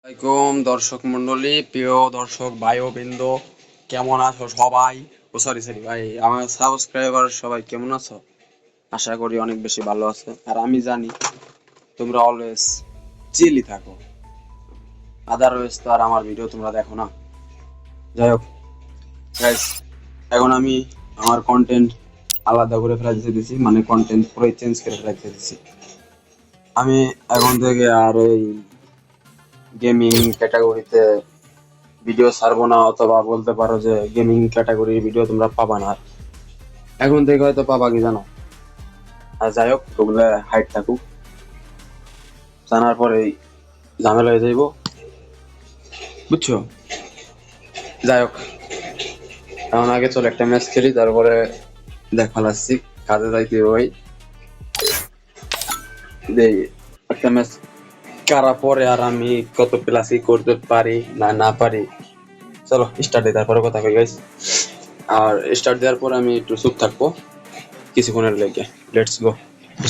আসসালামাইকুম দর্শক মন্ডলী, প্রিয় দর্শক ভাই ও বৃন্দ, কেমন আছো সবাই? ও সরি সরি ভাই, আমার সাবস্ক্রাইবার সবাই কেমন আছো? আশা করি অনেক বেশি ভালো আছে। আর আমি জানি তোমরা অলওয়েজ চিলি থাকো, আদারওয়েজ তো আর আমার ভিডিও তোমরা দেখো না। যাই হোক গাইস, এখন আমি আমার কন্টেন্ট আলাদা করে ফেলাইতে দিছি, মানে কন্টেন্ট পুরো চেঞ্জ করে ফেলাইতে দিছি। আমি এখন থেকে আর ওই গেমিং ক্যাটাগরিতে ভিডিও ছাড়বো না, অথবা বলতে পারো যে গেমিং ক্যাটাগরির ভিডিও তোমরা পাবা না। এখন থেকে হয়তো পাবা, কি জানো? আর যাই হোক, ওগুলো হাইট থাকুক, জানার পরে ঝামেলা হয়ে যাইব, বুঝছো? যাই হোক, এখন আগে চলো একটা ম্যাচ খেলি, তারপরে দেখা লাগছি, কাজে যাইতে ওই দেই একটা ম্যাচ কারা পরে, আর আমি কত প্লাসই করতে পারি না না পারি। চলো স্টার্ট দিই, তারপরে কথা কই গাইস। আর স্টার্ট দেওয়ার পর আমি একটু চুপ থাকবো কিছুক্ষণের লেগে। Let's go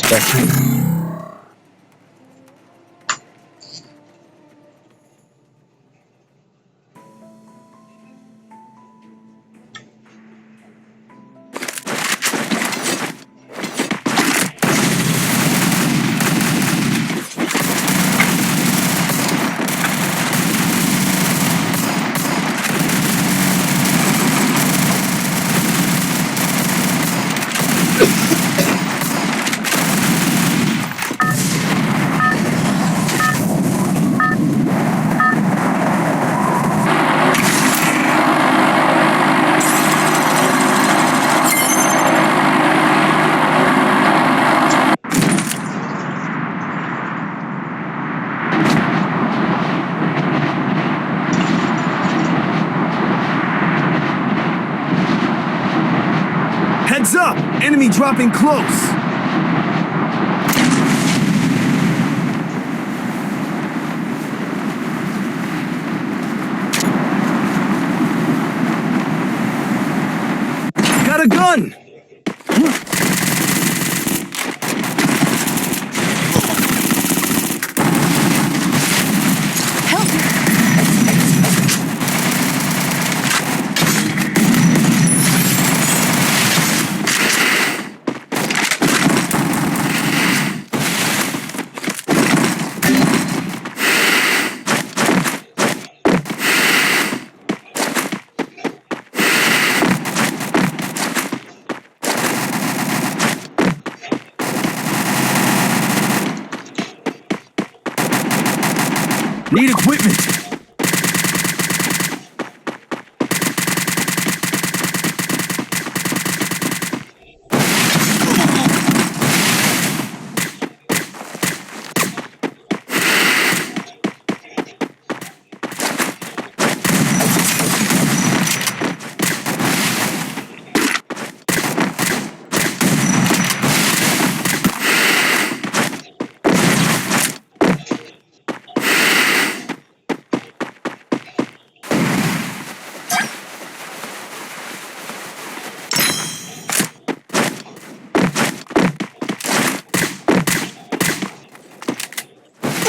start. Heads up! Enemy dropping close! Got a gun! Need equipment!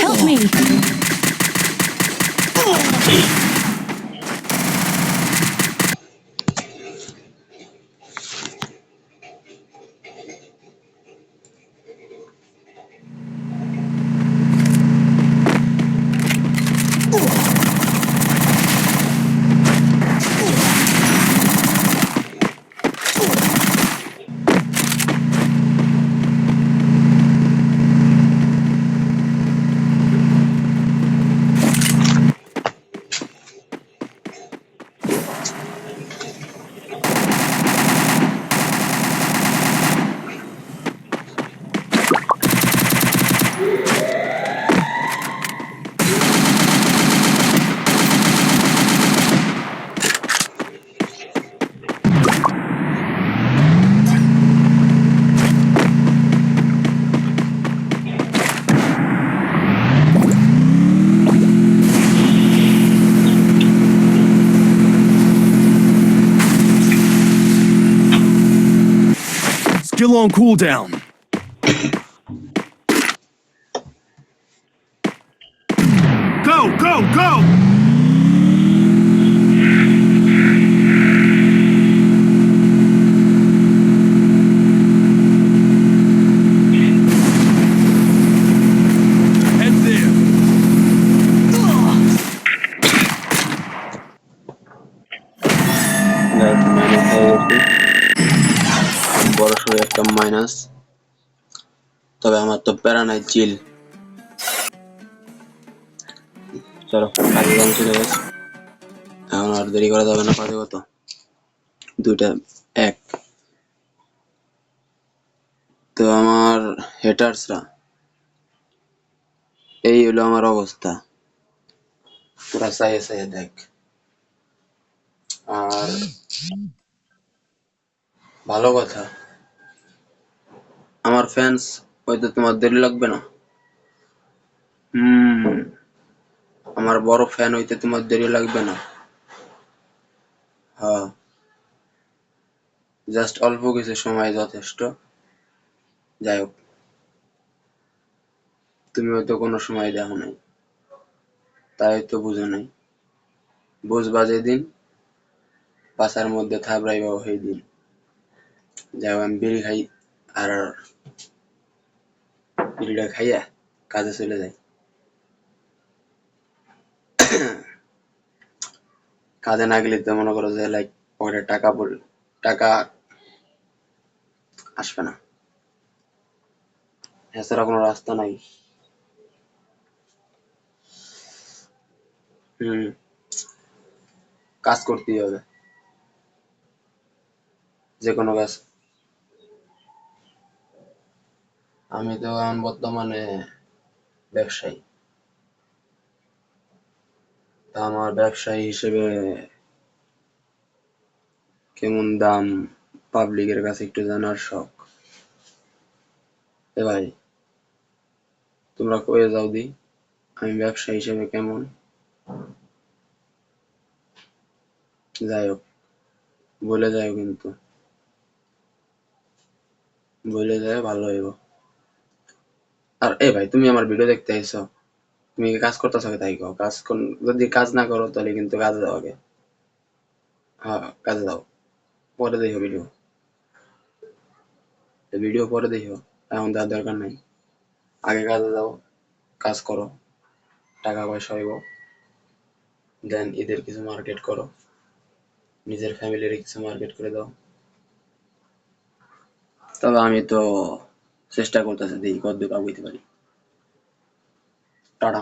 Help me! Still on cooldown. Go, go! go! Head there. Guys minus হয়ে গেছে, বড় সড়ো একটা মাইনাস। তবে আমার তো প্যারা নাই, চিল। চলো কাজে যান, চলে গেছে। এখন আর দেরি করা যাবে না, কাজে কত, 2টা 1। তো আমার হেটার্সরা, এই হলো আমার অবস্থা, তোরা চাইয়ে চাইয়ে দেখ। আর ভালো কথা, আমার ফ্যান্স হয়তো তোমার দেরি লাগবে না। হুম, আমার বড় ফ্যান হইতে তোমার দেরি লাগবে না। হ্যাঁ, জাস্ট অল্প কিছু সময় যথেষ্ট। যাই হোক, তুমি হয়তো কোনো সময় দেখো নাই, তাই তো বুঝো নাই। বুঝবা যেদিন, পাশার মধ্যে থাবড়াইবা সেই দিন। যাই হোক, আমি বিড়ি খাই, আর বিড়িটা খাইয়া কাজে চলে যাই। কাজে না গেলে তো মনে করো যে লাইক পকেটে টাকা আসবে না, এছাড়া কোনো রাস্তা নাই। হুম, কাজ করতেই হবে, যে কোনো কাজ। আমি তো এখন বর্তমানে ব্যবসায়ী। তা আমার ব্যবসায়ী হিসেবে কেমন দাম পাবলিকের কাছে একটু জানার শখ। এ ভাই, তোমরা কয়ে যাও দি আমি ব্যবসা হিসেবে কেমন। যাই হোক, বলে যাও, কিন্তু বলে যায় ভালো হইব। আর এ ভাই, তুমি আমার ভিডিও দেখতে আইছো, তুমি কি কাজ করতেছো? তাই কও, যদি কাজ না করো তাহলে কিন্তু কাজে যাও আগে। হ্যাঁ, কাজে যাও, পরে দেখো ভিডিও। ভিডিও পরে দেখো, এখন তার দরকার নাই। আগে কাজে যাও, কাজ করো, টাকা পয়সা হইব, দেন ঈদের কিছু মার্কেট করো, নিজের ফ্যামিলির কিছু মার্কেট করে দাও। তবে আমি তো চেষ্টা করতেছি, দেখি কতদূর আগাইতে পারি। টাটা।